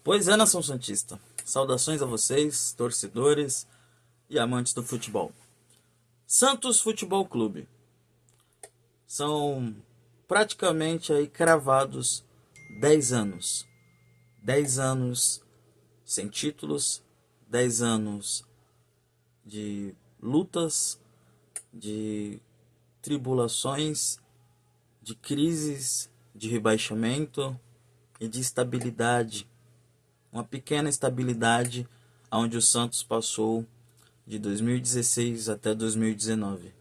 Pois é, nação santista. Saudações a vocês, torcedores e amantes do futebol. Santos Futebol Clube. São praticamente aí cravados 10 anos. 10 anos sem títulos, 10 anos de lutas, de tribulações, de crises, de rebaixamento e de estabilidade. Uma pequena estabilidade onde o Santos passou de 2016 até 2019.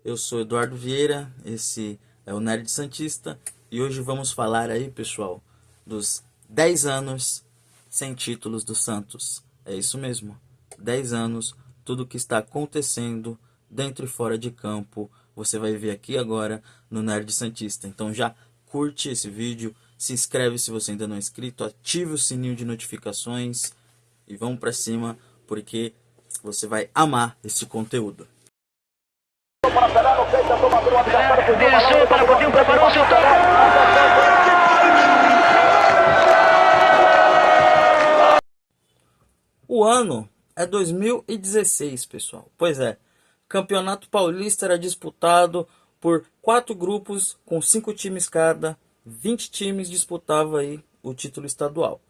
Eu sou Eduardo Vieira, esse é o Nerd Santista e hoje vamos falar aí, pessoal, dos 10 anos sem títulos do Santos. É isso mesmo, 10 anos, tudo o que está acontecendo dentro e fora de campo, você vai ver aqui agora no Nerd Santista. Então já curte esse vídeo, se inscreve se você ainda não é inscrito, ative o sininho de notificações e vamos para cima porque você vai amar esse conteúdo. Desceu para Coutinho, preparou seu toque. O ano é 2016, pessoal. Pois é, Campeonato Paulista era disputado por 4 grupos com 5 times cada. 20 times disputavam aí o título estadual.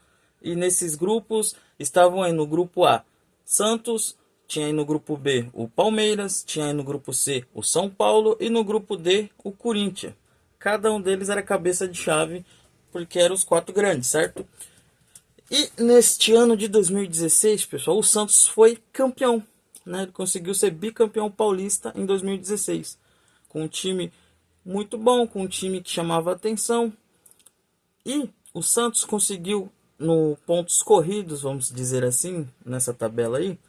E nesses grupos estavam aí no grupo A, Santos, tinha aí no grupo B o Palmeiras, tinha aí no grupo C o São Paulo e no grupo D o Corinthians. Cada um deles era cabeça de chave porque eram os 4 grandes, certo? E neste ano de 2016, pessoal, o Santos foi campeão, né? Ele conseguiu ser bicampeão paulista em 2016, com um time muito bom, com um time que chamava atenção. E o Santos conseguiu, no pontos corridos, vamos dizer assim, nessa tabela aí,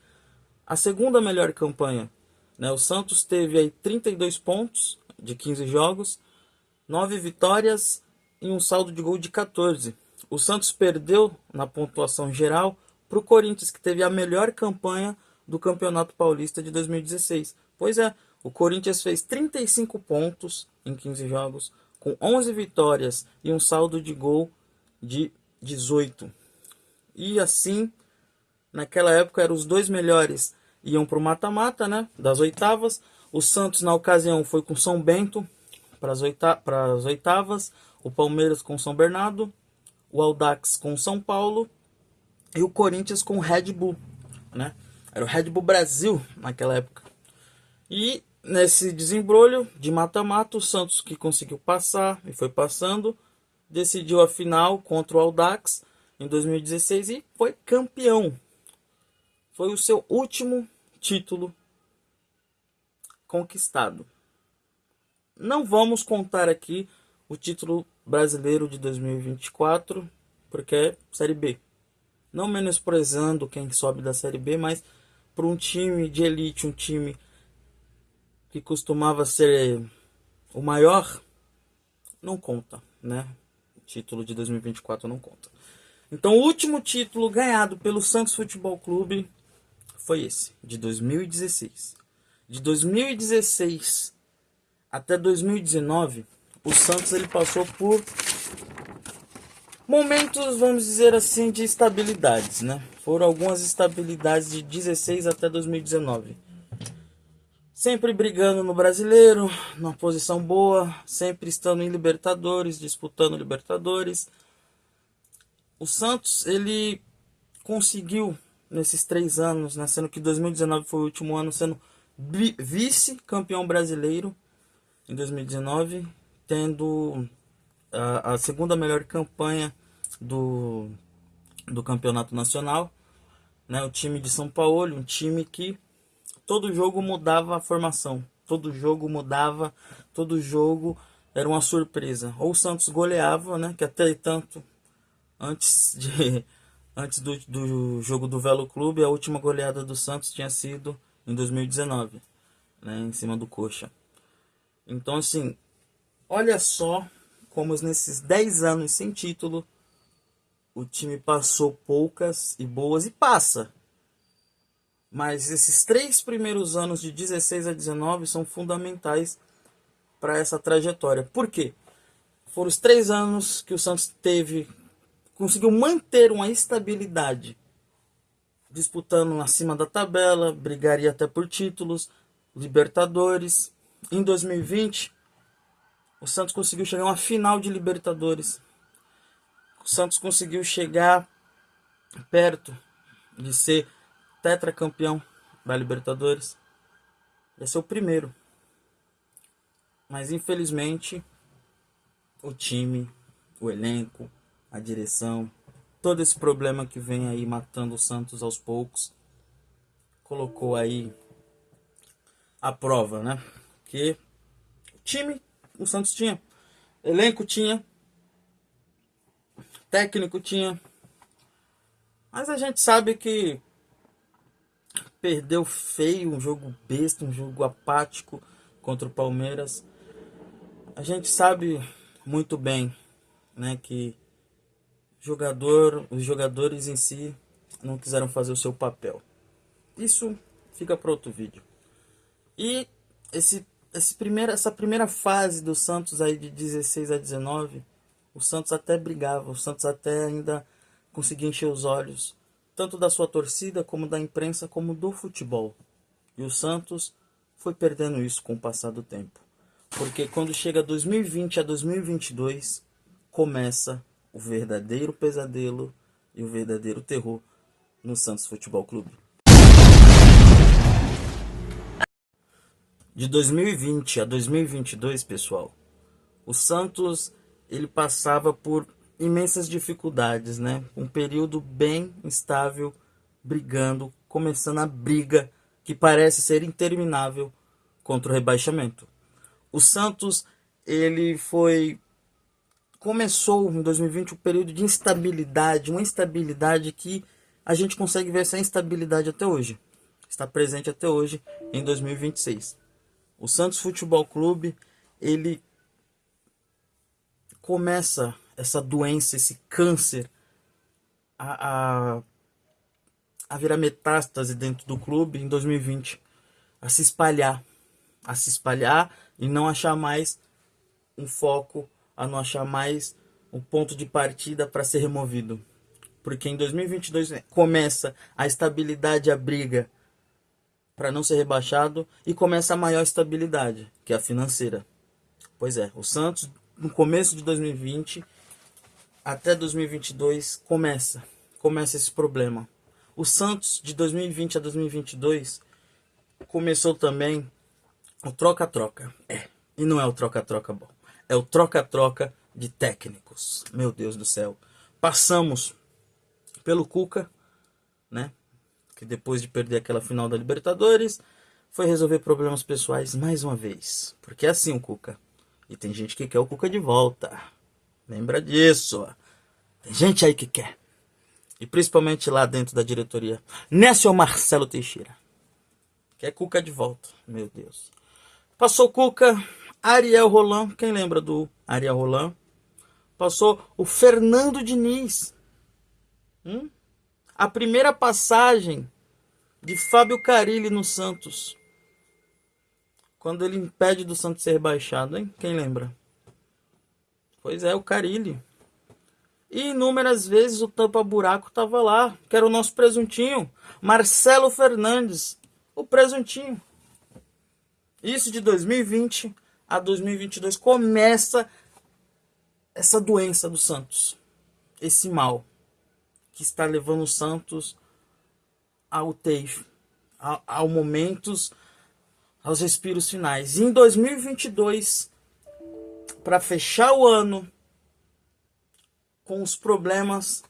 a segunda melhor campanha, né? O Santos teve aí 32 pontos de 15 jogos, 9 vitórias e um saldo de gol de 14. O Santos perdeu na pontuação geral para o Corinthians, que teve a melhor campanha do Campeonato Paulista de 2016. Pois é, o Corinthians fez 35 pontos em 15 jogos, com 11 vitórias e um saldo de gol de 18. E assim, naquela época eram os dois melhores iam para o mata-mata, né, das oitavas. O Santos na ocasião foi com São Bento para as oitavas, o Palmeiras com São Bernardo, o Audax com São Paulo e o Corinthians com o Red Bull, né? Era o Red Bull Brasil naquela época. E nesse desembrolho de mata-mata, o Santos, que conseguiu passar e foi passando, decidiu a final contra o Audax em 2016 e foi campeão. Foi o seu último título conquistado. Não vamos contar aqui o título brasileiro de 2024, porque é Série B. Não menosprezando quem sobe da Série B, mas para um time de elite, um time que costumava ser o maior, não conta, né? O título de 2024 não conta. Então o último título ganhado pelo Santos Futebol Clube foi esse, de 2016. De 2016 até 2019, o Santos ele passou por momentos, vamos dizer assim, de estabilidades, né? Foram algumas estabilidades de 16 até 2019. Sempre brigando no Brasileiro, numa posição boa, sempre estando em Libertadores, disputando Libertadores. O Santos, ele conseguiu, nesses 3 anos, né, sendo que 2019 foi o último ano, sendo vice-campeão brasileiro em 2019, tendo a segunda melhor campanha do campeonato nacional, né? O time de São Paulo, um time que todo jogo mudava a formação, todo jogo mudava, todo jogo era uma surpresa. Ou o Santos goleava, né? Que até tanto antes do jogo do Velo Clube, a última goleada do Santos tinha sido em 2019, né? Em cima do Coxa. Então assim, olha só como nesses 10 anos sem título, o time passou poucas e boas e passa. Mas esses 3 primeiros anos de 16 a 19 são fundamentais para essa trajetória. Por quê? Foram os 3 anos que o Santos teve conseguiu manter uma estabilidade, disputando acima da tabela, brigaria até por títulos, Libertadores. Em 2020, o Santos conseguiu chegar a uma final de Libertadores. O Santos conseguiu chegar perto de ser tetracampeão da Libertadores. Ia ser o primeiro. Mas infelizmente o time, o elenco, a direção, todo esse problema que vem aí matando o Santos aos poucos, colocou aí a prova, né? Que time o Santos tinha, elenco tinha, técnico tinha, mas a gente sabe que perdeu feio, um jogo besta, um jogo apático contra o Palmeiras. A gente sabe muito bem, né, que os jogadores em si não quiseram fazer o seu papel. Isso fica para outro vídeo. E essa primeira fase do Santos aí de 16 a 19, o Santos até brigava, o Santos até ainda conseguia encher os olhos, tanto da sua torcida, como da imprensa, como do futebol. E o Santos foi perdendo isso com o passar do tempo. Porque quando chega 2020 a 2022, começa o verdadeiro pesadelo e o verdadeiro terror no Santos Futebol Clube. De 2020 a 2022, pessoal, o Santos ele passava por imensas dificuldades, né? Um período bem instável, brigando, começando a briga que parece ser interminável contra o rebaixamento. O Santos ele começou em 2020 um período de instabilidade, uma instabilidade que a gente consegue ver essa instabilidade até hoje. Está presente até hoje em 2026. O Santos Futebol Clube, ele começa essa doença, esse câncer a virar metástase dentro do clube em 2020, a se espalhar e não achar mais um foco, a não achar mais um ponto de partida para ser removido. Porque em 2022 começa a estabilidade, a briga para não ser rebaixado, e começa a maior estabilidade, que é a financeira. Pois é, o Santos no começo de 2020 até 2022 começa esse problema. O Santos de 2020 a 2022 começou também o troca-troca. E não é o troca-troca bom. É o troca-troca de técnicos. Meu Deus do céu. Passamos pelo Cuca, né? Que depois de perder aquela final da Libertadores, foi resolver problemas pessoais mais uma vez. Porque é assim o Cuca. E tem gente que quer o Cuca de volta. Lembra disso. Tem gente aí que quer. E principalmente lá dentro da diretoria. Nesse é o Marcelo Teixeira. Quer Cuca de volta. Meu Deus. Passou Cuca, Ariel Roland. Quem lembra do Ariel Roland? Passou o Fernando Diniz. A primeira passagem de Fábio Carille no Santos. Quando ele impede do Santos ser rebaixado, hein? Quem lembra? Pois é, o Carille. E inúmeras vezes o tampa-buraco estava lá, que era o nosso presuntinho. Marcelo Fernandes, o presuntinho. Isso de 2020 a 2022 começa essa doença do Santos. Esse mal que está levando o Santos ao UTI, ao momentos, aos respiros finais. E em 2022, para fechar o ano com os problemas,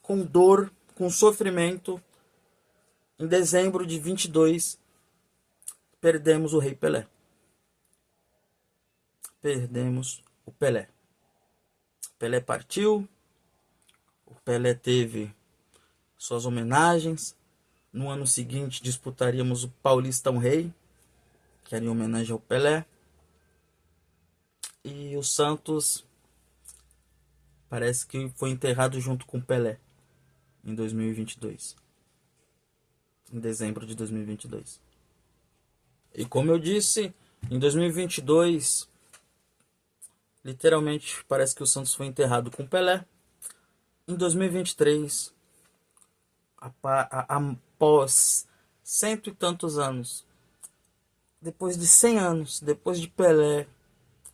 com dor, com sofrimento, em dezembro de 22, perdemos o Rei Pelé. Perdemos o Pelé. Pelé partiu, o Pelé teve suas homenagens. No ano seguinte disputaríamos o Paulistão Rei, que era em homenagem ao Pelé. E o Santos parece que foi enterrado junto com o Pelé em 2022. Em dezembro de 2022. E como eu disse, em 2022, literalmente parece que o Santos foi enterrado com o Pelé. Em 2023, após cento e tantos anos, depois de 100 anos, depois de Pelé,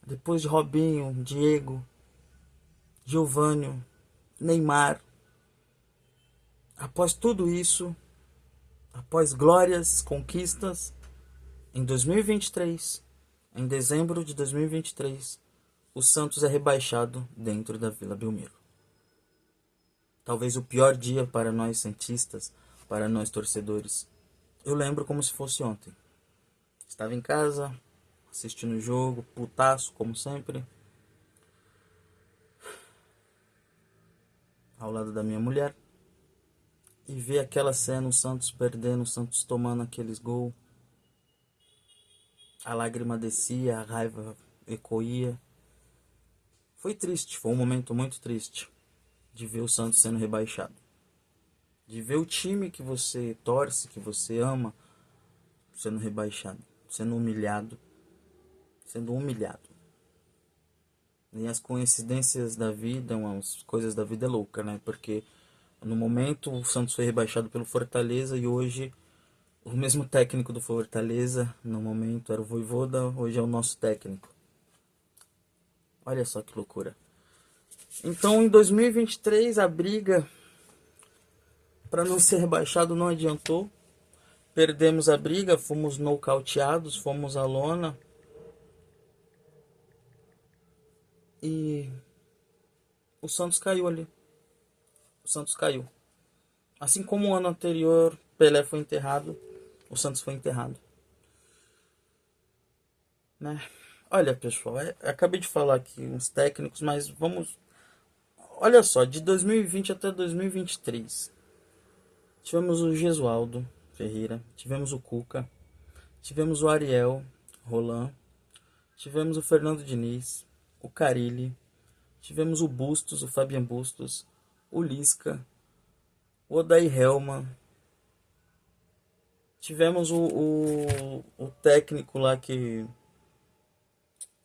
depois de Robinho, Diego, Giovânio, Neymar, após tudo isso, após glórias, conquistas, em 2023, em dezembro de 2023, o Santos é rebaixado dentro da Vila Belmiro. Talvez o pior dia para nós santistas, para nós torcedores. Eu lembro como se fosse ontem. Estava em casa, assistindo o jogo, putaço, como sempre, ao lado da minha mulher, e ver aquela cena, o Santos perdendo, o Santos tomando aqueles gols. A lágrima descia, a raiva ecoía. Foi triste, foi um momento muito triste de ver o Santos sendo rebaixado. De ver o time que você torce, que você ama, sendo rebaixado, sendo humilhado. E as coincidências da vida, as coisas da vida é louca, né? Porque no momento o Santos foi rebaixado pelo Fortaleza e hoje o mesmo técnico do Fortaleza, no momento era o Vojvoda, hoje é o nosso técnico. Olha só que loucura. Então em 2023 a briga para não ser rebaixado não adiantou. Perdemos a briga, fomos nocauteados, fomos à lona. E o Santos caiu ali. O Santos caiu. Assim como o ano anterior, Pelé foi enterrado, o Santos foi enterrado. Né? Olha, pessoal, acabei de falar aqui uns técnicos, mas vamos... Olha só, de 2020 até 2023, tivemos o Gesualdo Ferreira, tivemos o Cuca, tivemos o Ariel Roland, tivemos o Fernando Diniz, o Carille, tivemos o Bustos, o Fabian Bustos, o Lisca, o Odair Hellmann, tivemos o técnico lá que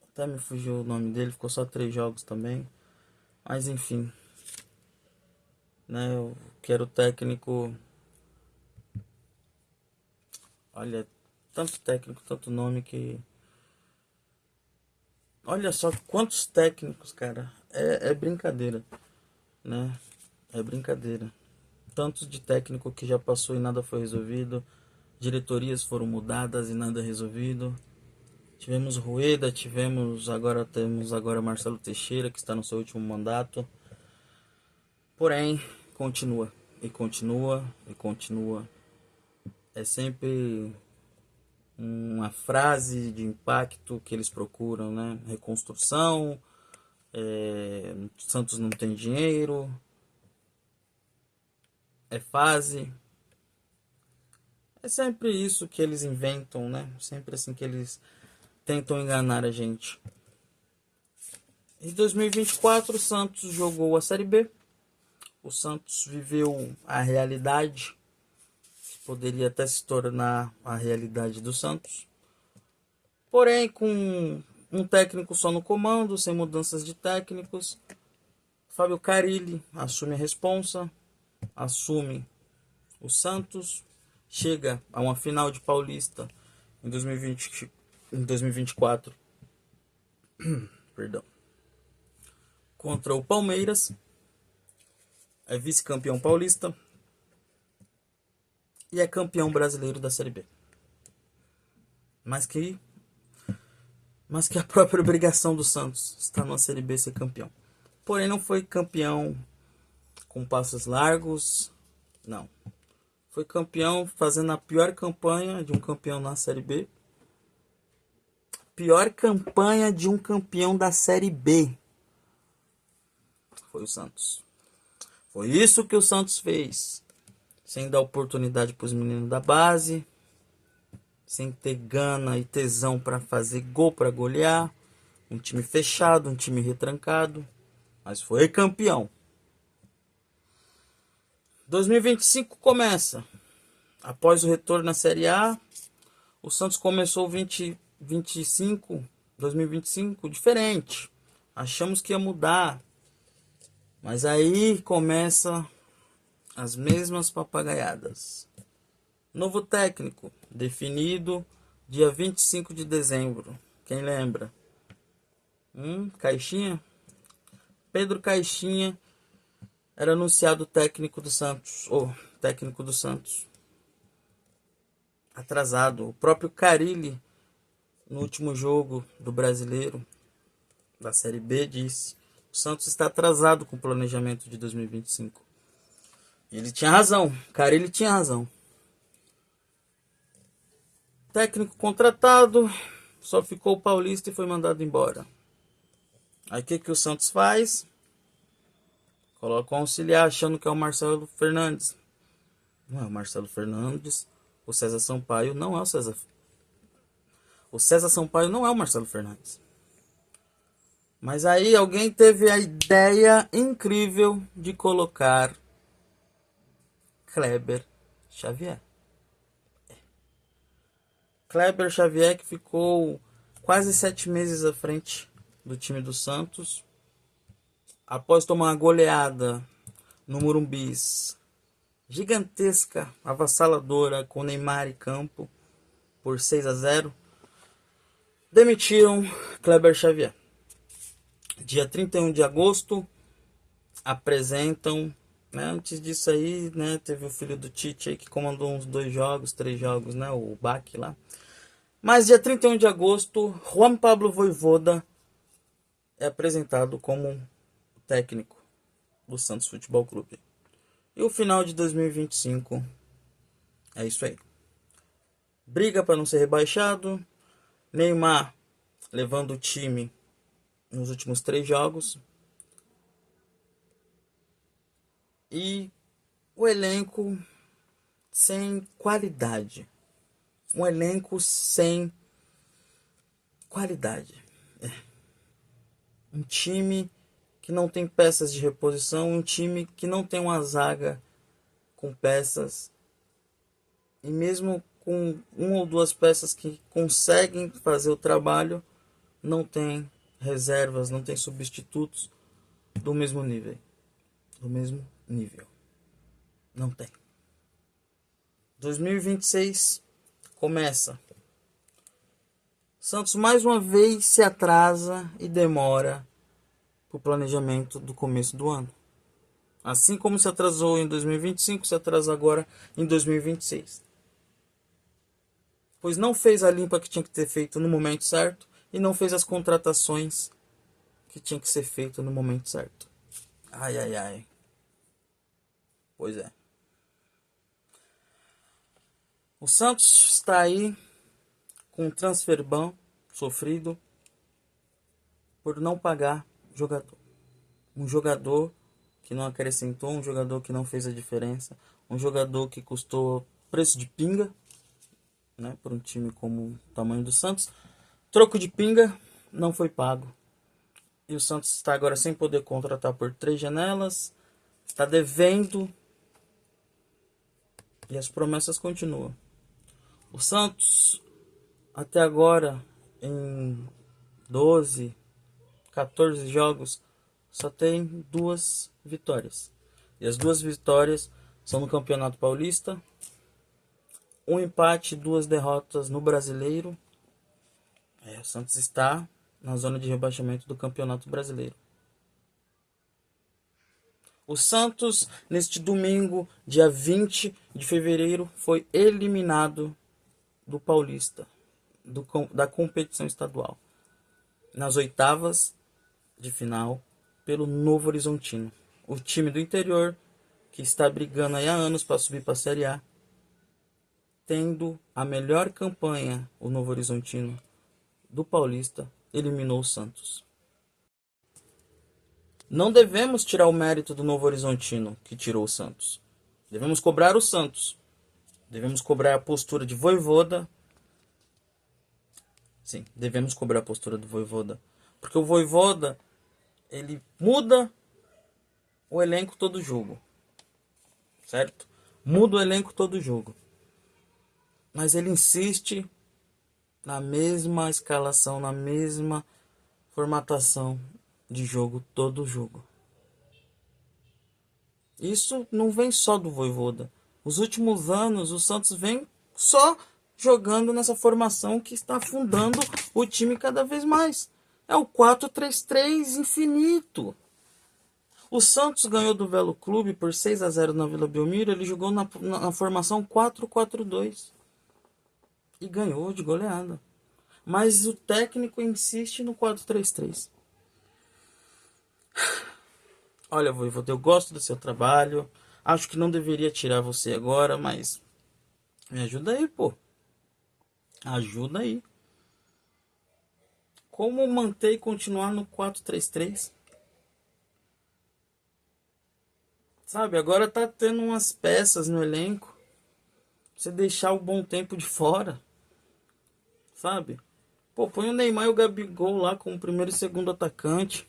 até me fugiu o nome dele, ficou só 3 jogos também, mas enfim, né, eu quero técnico, olha, tanto técnico, tanto nome que, olha só quantos técnicos, cara, é brincadeira, né, é brincadeira, tantos de técnico que já passou e nada foi resolvido, diretorias foram mudadas e nada resolvido. Tivemos Rueda, temos agora Marcelo Teixeira, que está no seu último mandato. Porém, continua e continua e continua. É sempre uma frase de impacto que eles procuram, né? Reconstrução, Santos não tem dinheiro, é fase. É sempre isso que eles inventam, né? Sempre assim que eles tentam enganar a gente. Em 2024, o Santos jogou a Série B. O Santos viveu a realidade, que poderia até se tornar a realidade do Santos. Porém, com um técnico só no comando, sem mudanças de técnicos, Fábio Carille assume a responsa, assume o Santos, chega a uma final de Paulista em 2024, perdão, contra o Palmeiras, é vice-campeão paulista e é campeão brasileiro da Série B. Mas que a própria obrigação do Santos está na Série B ser campeão. Porém, não foi campeão com passos largos, não. Foi campeão fazendo a pior campanha de um campeão na Série B. Pior campanha de um campeão da Série B. Foi o Santos. Foi isso que o Santos fez. Sem dar oportunidade para os meninos da base. Sem ter gana e tesão para fazer gol, para golear. Um time fechado, um time retrancado. Mas foi campeão. 2025 começa. Após o retorno na Série A, o Santos começou 2025 diferente. Achamos que ia mudar. Mas aí começa as mesmas papagaiadas. Novo técnico, definido dia 25 de dezembro. Quem lembra? Caixinha? Pedro Caixinha era anunciado técnico do Santos. Técnico do Santos. Atrasado. O próprio Carille, no último jogo do Brasileiro, da Série B, disse: o Santos está atrasado com o planejamento de 2025. E ele tinha razão. Carille tinha razão. Técnico contratado, só ficou o Paulista e foi mandado embora. Aí o que o Santos faz? Coloca o auxiliar achando que é o Marcelo Fernandes. Não é o Marcelo Fernandes. O César Sampaio não é o César. O César Sampaio não é o Marcelo Fernandes. Mas aí alguém teve a ideia incrível de colocar Kleber Xavier. Kleber Xavier, que ficou quase 7 meses à frente do time do Santos, após tomar uma goleada no Morumbis gigantesca, avassaladora, com Neymar em campo, por 6-0, demitiram Kleber Xavier. Dia 31 de agosto, apresentam, né, antes disso aí, né, teve o filho do Tite aí que comandou uns 3 jogos, né, o Baque lá. Mas dia 31 de agosto, Juan Pablo Vojvoda é apresentado como técnico do Santos Futebol Clube. E o final de 2025 é isso aí. Briga para não ser rebaixado. Neymar levando o time nos últimos 3 jogos. E o elenco sem qualidade. Um elenco sem qualidade. Um time que não tem peças de reposição. Um time que não tem uma zaga com peças. E mesmo com 1 ou 2 peças que conseguem fazer o trabalho, não tem reservas, não tem substitutos do mesmo nível. Do mesmo nível. Não tem. 2026 começa. Santos mais uma vez se atrasa e demora para o planejamento do começo do ano. Assim como se atrasou em 2025, se atrasa agora em 2026. Pois não fez a limpa que tinha que ter feito no momento certo e não fez as contratações que tinha que ser feito no momento certo. Ai, ai, ai. Pois é. O Santos está aí com um transfer ban sofrido por não pagar jogador. Um jogador que não acrescentou, um jogador que não fez a diferença, um jogador que custou preço de pinga, né, por um time como o tamanho do Santos. Troco de pinga não foi pago. E o Santos está agora sem poder contratar por 3 janelas. Está devendo. E as promessas continuam. O Santos, até agora, em 12, 14 jogos, só tem 2 vitórias. E as 2 vitórias são no Campeonato Paulista. 1 empate e 2 derrotas no Brasileiro. O Santos está na zona de rebaixamento do Campeonato Brasileiro. O Santos, neste domingo, dia 20 de fevereiro, foi eliminado do Paulista, da competição estadual, nas oitavas de final, pelo Novo Horizontino. O time do interior, que está brigando aí há anos para subir para a Série A, tendo a melhor campanha, o Novo Horizontino, do Paulista, eliminou o Santos. Não devemos tirar o mérito do Novo Horizontino, que tirou o Santos. Devemos cobrar o Santos. Devemos cobrar a postura de Vojvoda. Sim, devemos cobrar a postura do Vojvoda. Porque o Vojvoda, ele muda o elenco todo jogo. Certo? Muda o elenco todo jogo. Mas ele insiste na mesma escalação, na mesma formatação de jogo, todo jogo. Isso não vem só do Vojvoda. Os últimos anos, o Santos vem só jogando nessa formação que está afundando o time cada vez mais. É o 4-3-3 infinito. O Santos ganhou do Velo Clube por 6-0 na Vila Belmiro. Ele jogou na formação 4-4-2 e ganhou de goleada. Mas o técnico insiste no 4-3-3. Olha, Vojvoda, eu gosto do seu trabalho. Acho que não deveria tirar você agora, mas me ajuda aí, pô. Ajuda aí. Como manter e continuar no 4-3-3? Sabe, agora tá tendo umas peças no elenco. Você deixar o Bom Tempo de fora. Sabe? Pô, põe o Neymar e o Gabigol lá como primeiro e segundo atacante.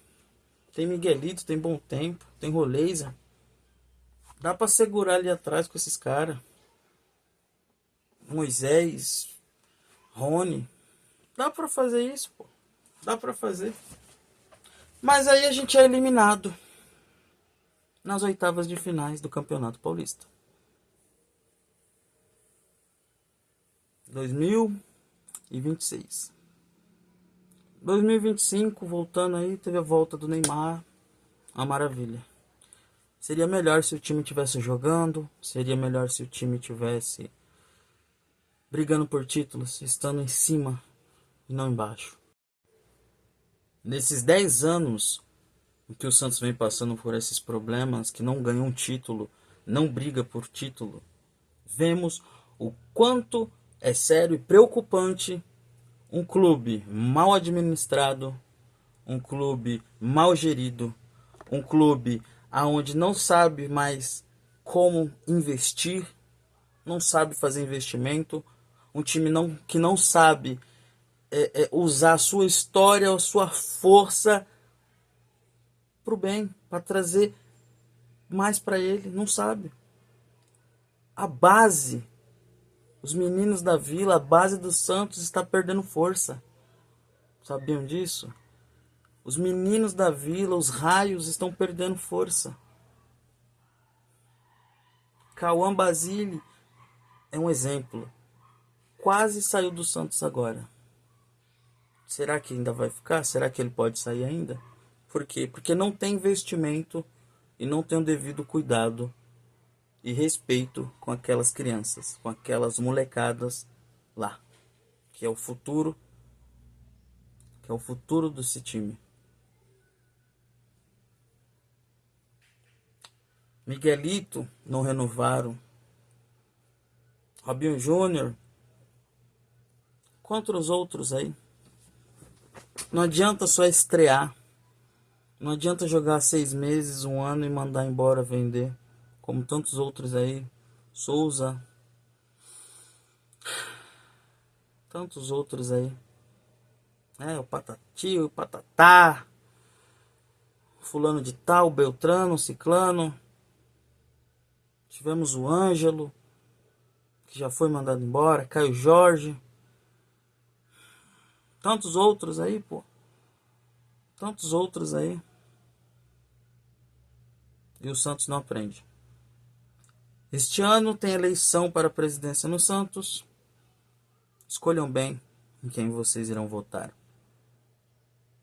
Tem Miguelito, tem Bom Tempo, tem Roleza. Dá pra segurar ali atrás com esses caras. Moisés, Rony. Dá pra fazer isso, pô. Dá pra fazer. Mas aí a gente é eliminado nas oitavas de finais do Campeonato Paulista. 2026. 2025, voltando aí, teve a volta do Neymar. Uma maravilha. Seria melhor se o time tivesse jogando. Seria melhor se o time tivesse brigando por títulos, estando em cima e não embaixo. Nesses 10 anos em que o Santos vem passando por esses problemas, que não ganhou um título, não briga por título, vemos o quanto é sério e preocupante um clube mal administrado, um clube mal gerido, um clube aonde não sabe mais como investir, não sabe fazer investimento, um time que não sabe usar a sua história, a sua força para o bem, para trazer mais para ele, não sabe. A base, os meninos da Vila, a base do Santos está perdendo força. Sabiam disso? Os meninos da Vila, os raios estão perdendo força. Cauã Basile é um exemplo. Quase saiu do Santos agora. Será que ainda vai ficar? Será que ele pode sair ainda? Por quê? Porque não tem investimento e não tem o devido cuidado e respeito com aquelas crianças, com aquelas molecadas lá, que é o futuro desse time. Miguelito não renovaram. Robinho Júnior. Contra os outros aí. Não adianta só estrear. Não adianta jogar 6 meses, 1 ano e mandar embora, vender. Como tantos outros aí. Souza. Tantos outros aí. O Patati, o Patatá. Fulano de tal, Beltrano, Ciclano. Tivemos o Ângelo, que já foi mandado embora. Caio Jorge. Tantos outros aí, pô. Tantos outros aí. E o Santos não aprende. Este ano tem eleição para a presidência no Santos. Escolham bem em quem vocês irão votar.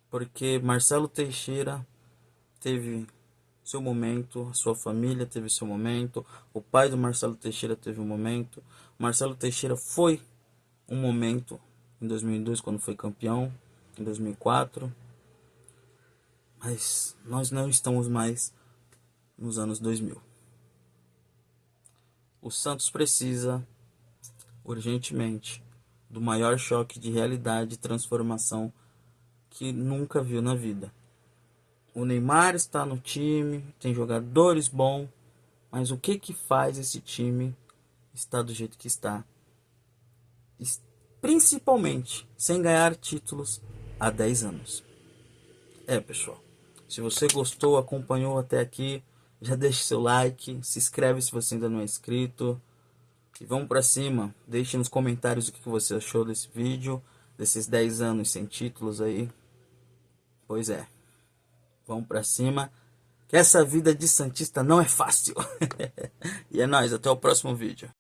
Porque Marcelo Teixeira teve seu momento, a sua família teve seu momento, o pai do Marcelo Teixeira teve um momento. Marcelo Teixeira foi um momento em 2002 quando foi campeão, em 2004. Mas nós não estamos mais nos anos 2000. O Santos precisa urgentemente do maior choque de realidade e transformação que nunca viu na vida. O Neymar está no time, tem jogadores bons, mas o que faz esse time estar do jeito que está? Principalmente sem ganhar títulos há 10 anos. Pessoal, se você gostou, acompanhou até aqui, já deixe seu like, se inscreve se você ainda não é inscrito. E vamos pra cima. Deixe nos comentários o que você achou desse vídeo, desses 10 anos sem títulos aí. Pois é. Vamos pra cima. Essa vida de santista não é fácil. E é nóis, até o próximo vídeo.